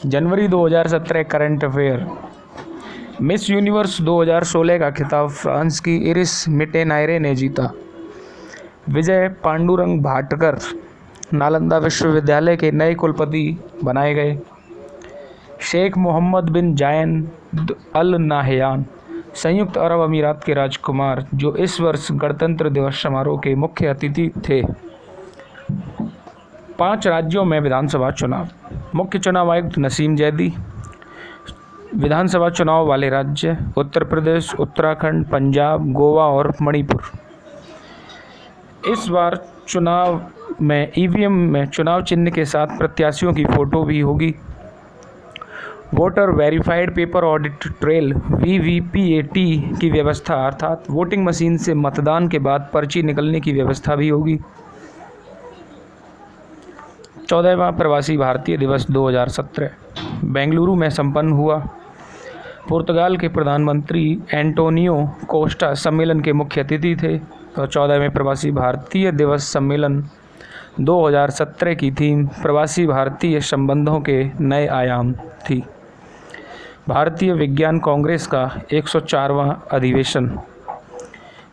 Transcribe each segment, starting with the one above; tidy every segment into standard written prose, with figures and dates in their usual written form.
जनवरी 2017 current affair. Miss universe 2016 का खिताब France की इरिस मिटेनायरे ने जीता। विजय पांडुरंग भाटकर नालंदा विश्वविद्यालय के नए कुलपति बनाए गए। शेख मोहम्मद बिन जायद अल नाहयान संयुक्त अरब अमीरात के राजकुमार, जो इस वर्ष गणतंत्र दिवस समारोह के मुख्य अतिथि थे। 5 राज्यों में विधानसभा चुनाव। मुख्य चुनाव आयुक्त नसीम जैदी। विधानसभा चुनाव वाले राज्य उत्तर प्रदेश, उत्तराखंड, पंजाब, गोवा और मणिपुर। इस बार चुनाव में ईवीएम में चुनाव चिन्ह के साथ प्रत्याशियों की फ़ोटो भी होगी। Voter verified paper audit trail VVPAT की व्यवस्था, अर्थात वोटिंग मशीन से मतदान के बाद पर्ची निकलने की व्यवस्था भी होगी। 14वां प्रवासी भारतीय दिवस 2017 बेंगलुरु में संपन्न हुआ। पुर्तगाल के प्रधानमंत्री एंटोनियो कोस्टा सम्मेलन के मुख्य अतिथि थे। और 14वें प्रवासी भारतीय दिवस सम्मेलन 2017 की थीम प्रवासी भारतीय संबंधों के नए आयाम थी। भारतीय विज्ञान कांग्रेस का 104वां अधिवेशन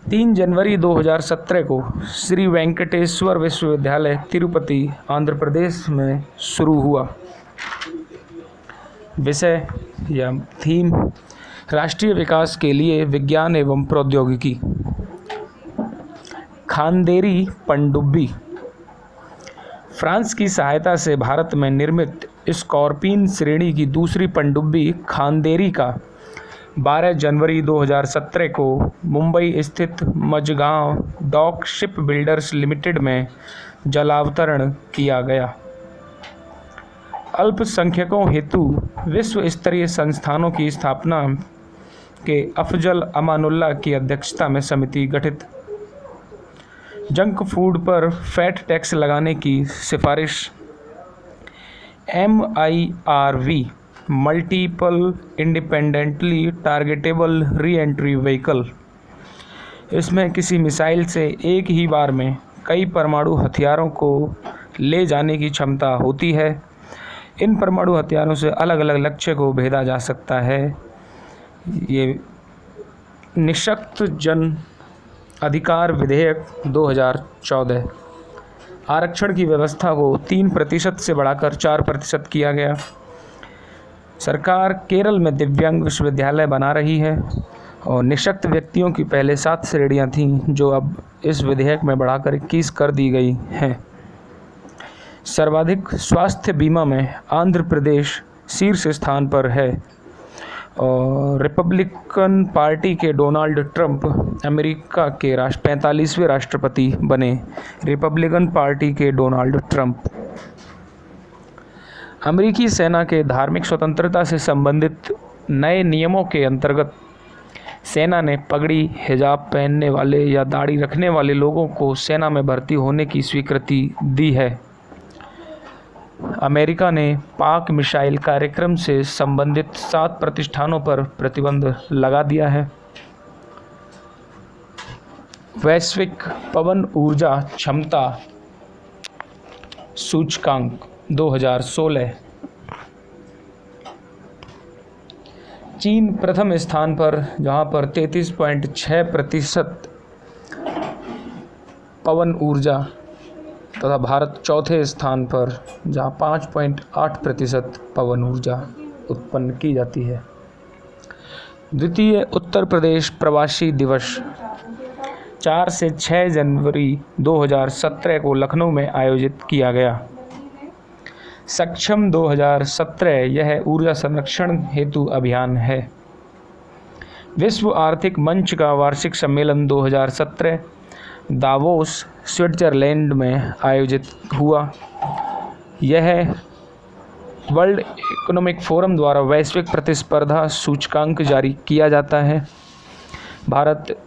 3 जनवरी 2017 को श्री वेंकटेश्वर विश्वविद्यालय तिरुपति, आंध्र प्रदेश में शुरू हुआ। विषय या थीम राष्ट्रीय विकास के लिए विज्ञान एवं प्रौद्योगिकी। खांदेरी पनडुब्बी। फ्रांस की सहायता से भारत में निर्मित स्कॉर्पिन श्रेणी की दूसरी पनडुब्बी खांदेरी का 12 जनवरी 2017 को मुंबई स्थित Mazagon dock ship builders limited में जलावतरण किया गया। अल्पसंख्यकों हेतु विश्व स्तरीय संस्थानों की स्थापना के अफजल अमानुल्लाह की अध्यक्षता में समिति गठित। जंक फूड पर फैट टैक्स लगाने की सिफारिश। MIRV multiple independently targetable re entry vehicle. इसमें किसी मिसाइल से एक ही बार में कई परमाणु हथियारों को ले जाने की क्षमता होती है। इन परमाणु हथियारों से अलग अलग लक्ष्य को भेदा जा सकता है। ये निःशक्त जन अधिकार विधेयक 2014। आरक्षण की व्यवस्था को 3% से बढ़ाकर 4% किया गया। सरकार केरल में दिव्यांग विश्वविद्यालय बना रही है और निःशक्त व्यक्तियों की पहले 7 श्रेणियां थीं, जो अब इस विधेयक में बढ़ाकर 21 कर दी गई हैं। सर्वाधिक स्वास्थ्य बीमा में आंध्र प्रदेश शीर्ष स्थान पर है और रिपब्लिकन पार्टी के डोनाल्ड ट्रंप अमेरिका के 45वें राष्ट्रपति बने। रिपब्लिकन पार्टी के डोनाल्ड ट्रंप। अमेरिकी सेना के धार्मिक स्वतंत्रता से संबंधित नए नियमों के अंतर्गत सेना ने पगड़ी, हिजाब पहनने वाले या दाढ़ी रखने वाले लोगों को सेना में भर्ती होने की स्वीकृति दी है। अमेरिका ने पाक मिसाइल कार्यक्रम से संबंधित 7 प्रतिष्ठानों पर प्रतिबंध लगा दिया है। वैश्विक पवन ऊर्जा क्षमता सूचकांक 2016। चीन प्रथम स्थान पर, जहां पर 33.6% पवन ऊर्जा तथा भारत चौथे स्थान पर, जहां 5.8% पवन ऊर्जा उत्पन्न की जाती है। द्वितीय उत्तर प्रदेश प्रवासी दिवस 4 से 6 जनवरी 2017 को लखनऊ में आयोजित किया गया। सक्षम 2017 यह ऊर्जा संरक्षण हेतु अभियान है। विश्व आर्थिक मंच का वार्षिक सम्मेलन 2017 दावोस स्विट्जरलैंड में आयोजित हुआ। यह वर्ल्ड इकोनॉमिक फोरम द्वारा वैश्विक प्रतिस्पर्धा सूचकांक जारी किया जाता है। भारत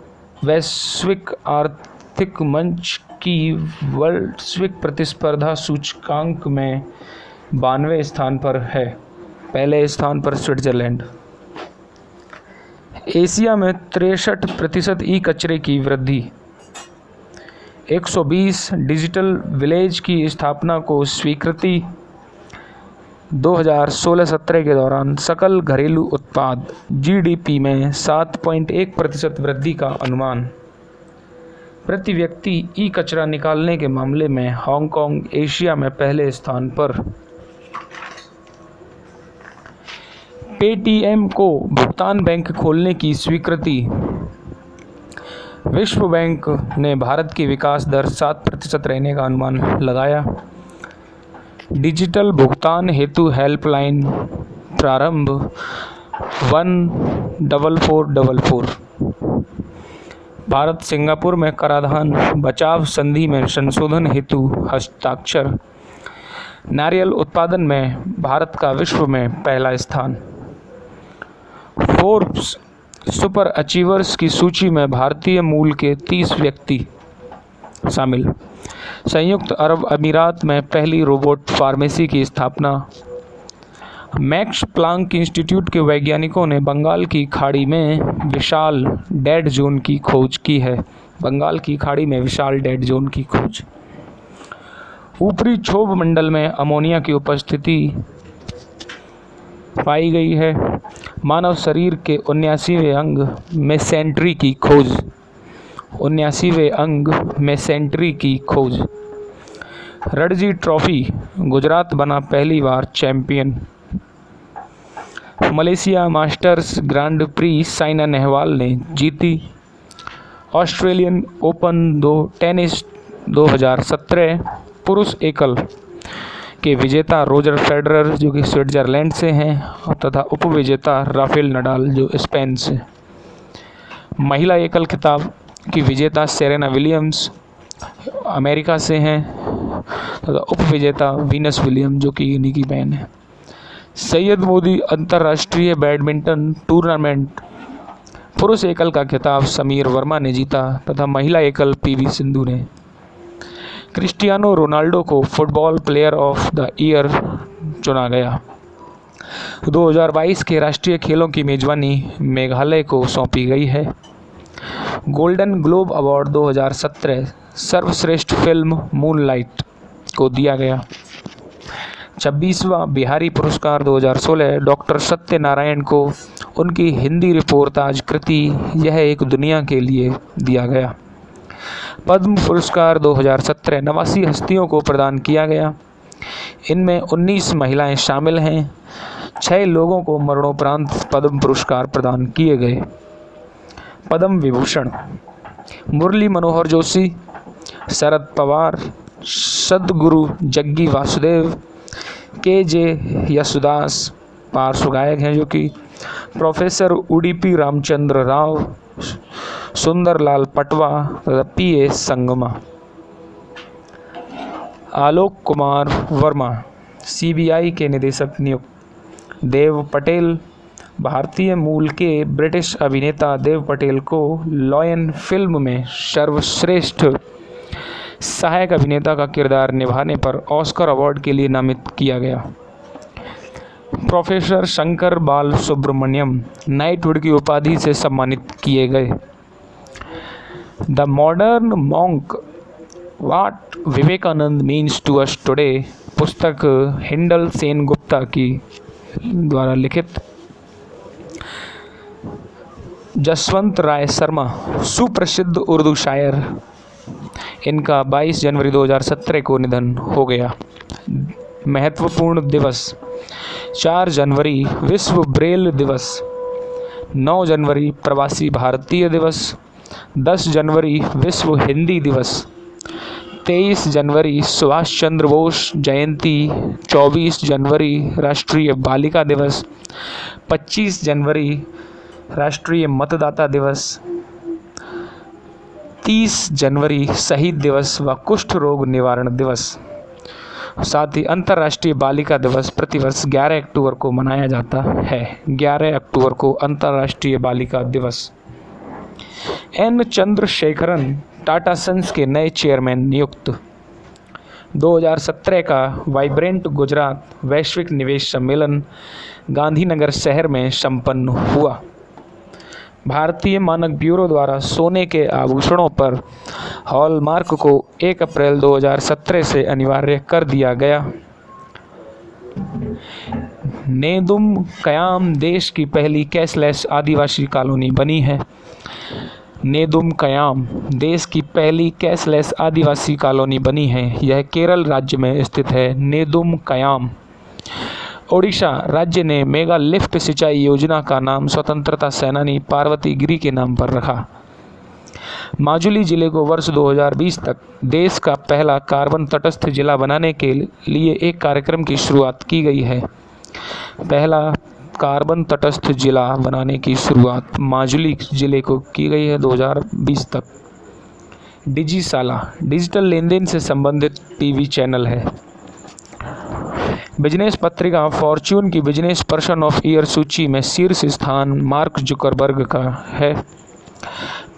वैश्विक आर्थिक मंच की वैश्विक प्रतिस्पर्धा सूचकांक में 92वें स्थान पर है, पहले स्थान पर स्विट्जरलैंड। एशिया में 63% ई कचरे की वृद्धि। 120 डिजिटल विलेज की स्थापना को स्वीकृति। 2016-17 के दौरान सकल घरेलू उत्पाद जीडीपी में 7.1% वृद्धि का अनुमान। प्रति व्यक्ति ई कचरा निकालने के मामले में हांगकांग एशिया में पहले स्थान पर। पेटीएम को भुगतान बैंक खोलने की स्वीकृति। विश्व बैंक ने भारत की विकास दर 7% रहने का अनुमान लगाया। डिजिटल भुगतान हेतु हेल्पलाइन प्रारंभ 14444। भारत सिंगापुर में कराधान बचाव संधि में संशोधन हेतु हस्ताक्षर। नारियल उत्पादन में भारत का विश्व में पहला स्थान। फोर्ब्स सुपर अचीवर्स की सूची में भारतीय मूल के 30 व्यक्ति शामिल। संयुक्त अरब अमीरात में पहली रोबोट फार्मेसी की स्थापना। मैक्स प्लांक इंस्टीट्यूट के वैज्ञानिकों ने बंगाल की खाड़ी में विशाल डेड जोन की खोज की है। बंगाल की खाड़ी में विशाल डेड जोन की खोज। ऊपरी क्षोभ मंडल में अमोनिया की उपस्थिति पाई गई है। मानव शरीर के 79वें अंग मेसेंट्री की खोज। 79वें अंग मेसेंट्री की खोज। रणजी ट्रॉफी गुजरात बना पहली बार champion. Malaysia masters grand prix नेहवाल ने जीती। ऑस्ट्रेलियन ओपन टेनिस 2017 पुरुष एकल के विजेता रोजर फेडरर जो कि स्विट्जरलैंड से हैं तथा उपविजेता राफेल नडाल जो स्पेन से। महिला एकल खिताब की विजेता सेरेना विलियम्स अमेरिका से हैं तथा उपविजेता वीनस विलियम जो कि इन्हीं की बहन है। सैयद मोदी अंतर्राष्ट्रीय बैडमिंटन टूर्नामेंट पुरुष एकल का खिताब समीर वर्मा ने जीता तथा महिला एकल पीवी सिंधु ने। क्रिस्टियानो रोनाल्डो को football player of the year चुना गया। 2022 के राष्ट्रीय खेलों की मेजबानी मेघालय को सौंपी गई है। गोल्डन ग्लोब अवार्ड 2017 सर्वश्रेष्ठ फिल्म मूनलाइट को दिया गया। 26वां बिहारी पुरस्कार 2016 डॉक्टर सत्यनारायण को उनकी हिंदी रिपोर्टाज कृति यह एक दुनिया के लिए दिया गया। पद्म पुरस्कार 2017 89 हस्तियों को प्रदान किया गया। इनमें 19 महिलाएं शामिल हैं। 6 लोगों को मरणोपरांत पद्म पुरस्कार प्रदान किए गए। पद्म विभूषण मुरली मनोहर जोशी, शरद पवार, सद्गुरु जग्गी वासुदेव, के.जे. यशुदास पार्श्व गायक हैं जो कि प्रोफेसर उडुपी रामचंद्र राव, सुंदरलाल पटवा तथा पी.ए. संगमा। आलोक कुमार वर्मा सीबीआई के निदेशक नियुक्त। देव पटेल भारतीय मूल के ब्रिटिश अभिनेता देव पटेल को लॉयन फिल्म में सर्वश्रेष्ठ सहायक अभिनेता का किरदार निभाने पर ऑस्कर अवार्ड के लिए नामित किया गया। प्रोफेसर शंकर बाल सुब्रमण्यम नाइटहुड की उपाधि से सम्मानित किए गए। The modern monk what Vivekananda means to us today पुस्तक हिंडल सेन गुप्ता की द्वारा लिखित। जसवंत राय शर्मा सुप्रसिद्ध उर्दू शायर, इनका 22 जनवरी 2017 को निधन हो गया। महत्वपूर्ण दिवस 4 जनवरी विश्व ब्रेल दिवस, 9 जनवरी प्रवासी भारतीय दिवस, 10 जनवरी विश्व हिंदी दिवस, 23 जनवरी सुभाष चंद्र बोस जयंती, 24 जनवरी राष्ट्रीय बालिका दिवस, 25 जनवरी राष्ट्रीय मतदाता दिवस, 30 जनवरी शहीद दिवस व कुष्ठ रोग निवारण दिवस। साथ ही अंतर्राष्ट्रीय बालिका दिवस प्रतिवर्ष 11 अक्टूबर को मनाया जाता है। 11 अक्टूबर को अंतर्राष्ट्रीय बालिका दिवस। एन चंद्रशेखरन टाटा सन्स के नए चेयरमैन नियुक्त। 2017 का वाइब्रेंट गुजरात वैश्विक निवेश सम्मेलन गांधीनगर शहर में संपन्न हुआ। भारतीय मानक ब्यूरो द्वारा सोने के आभूषणों पर हॉलमार्क को 1 अप्रैल 2017 से अनिवार्य कर दिया गया। नेदुम कयाम देश की पहली कैशलेस आदिवासी कॉलोनी बनी है। नेदुम कयाम देश की पहली कैशलेस आदिवासी कॉलोनी बनी है। यह केरल राज्य में स्थित है। नेदुम कयाम। ओडिशा राज्य ने मेगा लिफ्ट सिंचाई योजना का नाम स्वतंत्रता सेनानी पार्वती गिरी के नाम पर रखा। माजुली जिले को वर्ष 2020 तक देश का पहला कार्बन तटस्थ जिला बनाने के लिए एक कार्यक्रम की शुरुआत की गई है। पहला कार्बन तटस्थ जिला बनाने की शुरुआत माजुली जिले को की गई है 2020 तक। डिजिसाला डिजिटल लेन देन से संबंधित टीवी चैनल है। बिजनेस पत्रिका फॉर्च्यून की बिजनेस पर्सन ऑफ ईयर सूची में शीर्ष स्थान मार्क जुकरबर्ग का है।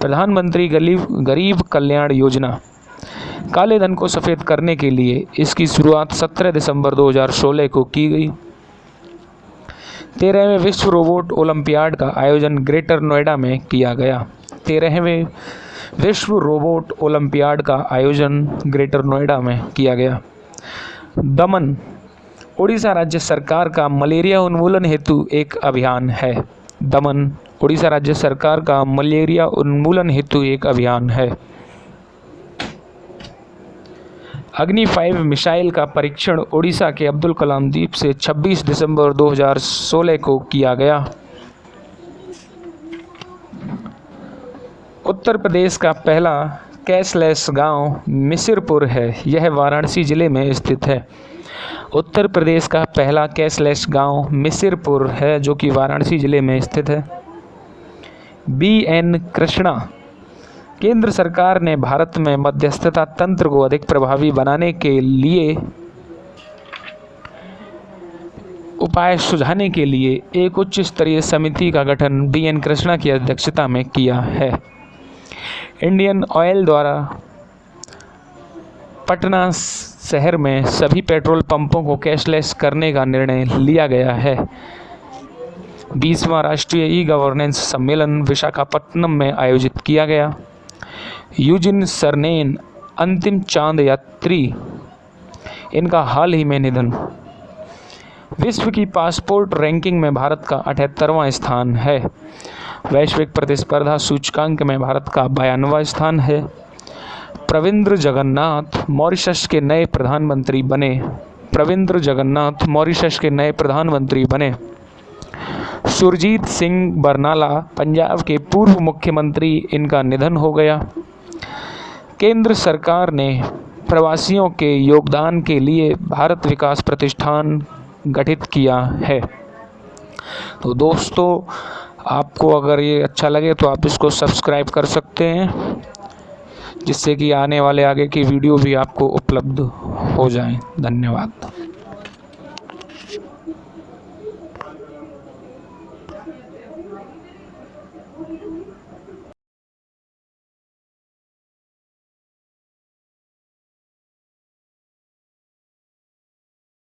प्रधानमंत्री गरीब कल्याण योजना काले धन को सफ़ेद करने के लिए इसकी शुरुआत 17 दिसंबर 2016 को की गई। 13वें विश्व रोबोट ओलंपियाड का आयोजन ग्रेटर नोएडा में किया गया। 13वें विश्व रोबोट ओलंपियाड का आयोजन ग्रेटर नोएडा में किया गया। दमन ओडिशा राज्य सरकार का मलेरिया उन्मूलन हेतु एक अभियान है। दमन ओडिशा राज्य सरकार का मलेरिया उन्मूलन हेतु एक अभियान है। अग्नि 5 मिसाइल का परीक्षण ओडिशा के अब्दुल कलाम द्वीप से 26 दिसंबर 2016 को किया गया। उत्तर प्रदेश का पहला कैशलेस गांव मिसिरपुर है। यह वाराणसी जिले में स्थित है। उत्तर प्रदेश का पहला कैशलेस गांव मिसिरपुर है जो कि वाराणसी जिले में स्थित है। BN कृष्णा केंद्र सरकार ने भारत में मध्यस्थता तंत्र को अधिक प्रभावी बनाने के लिए उपाय सुझाने के लिए एक उच्च स्तरीय समिति का गठन BN कृष्णा की अध्यक्षता में किया है। इंडियन ऑयल द्वारा पटना शहर में सभी पेट्रोल पंपों को कैशलेस करने का निर्णय लिया गया है। 20वां राष्ट्रीय ई गवर्नेंस सम्मेलन विशाखापट्टनम में आयोजित किया गया। यूजिन सरनेन अंतिम चांद यात्री, इनका हाल ही में निधन। विश्व की पासपोर्ट रैंकिंग में भारत का 78वां स्थान है। वैश्विक प्रतिस्पर्धा सूचकांक में भारत का 92वां स्थान है। प्रविंद्र जगन्नाथ मॉरिशस के नए प्रधानमंत्री बने। प्रविंद्र जगन्नाथ मॉरिशस के नए प्रधानमंत्री बने। सुरजीत सिंह बरनाला पंजाब के पूर्व मुख्यमंत्री, इनका निधन हो गया। केंद्र सरकार ने प्रवासियों के योगदान के लिए भारत विकास प्रतिष्ठान गठित किया है। तो दोस्तों, आपको अगर ये अच्छा लगे तो आप इसको सब्सक्राइब कर सकते हैं, जिससे कि आने वाले आगे की वीडियो भी आपको उपलब्ध हो जाएं। धन्यवाद।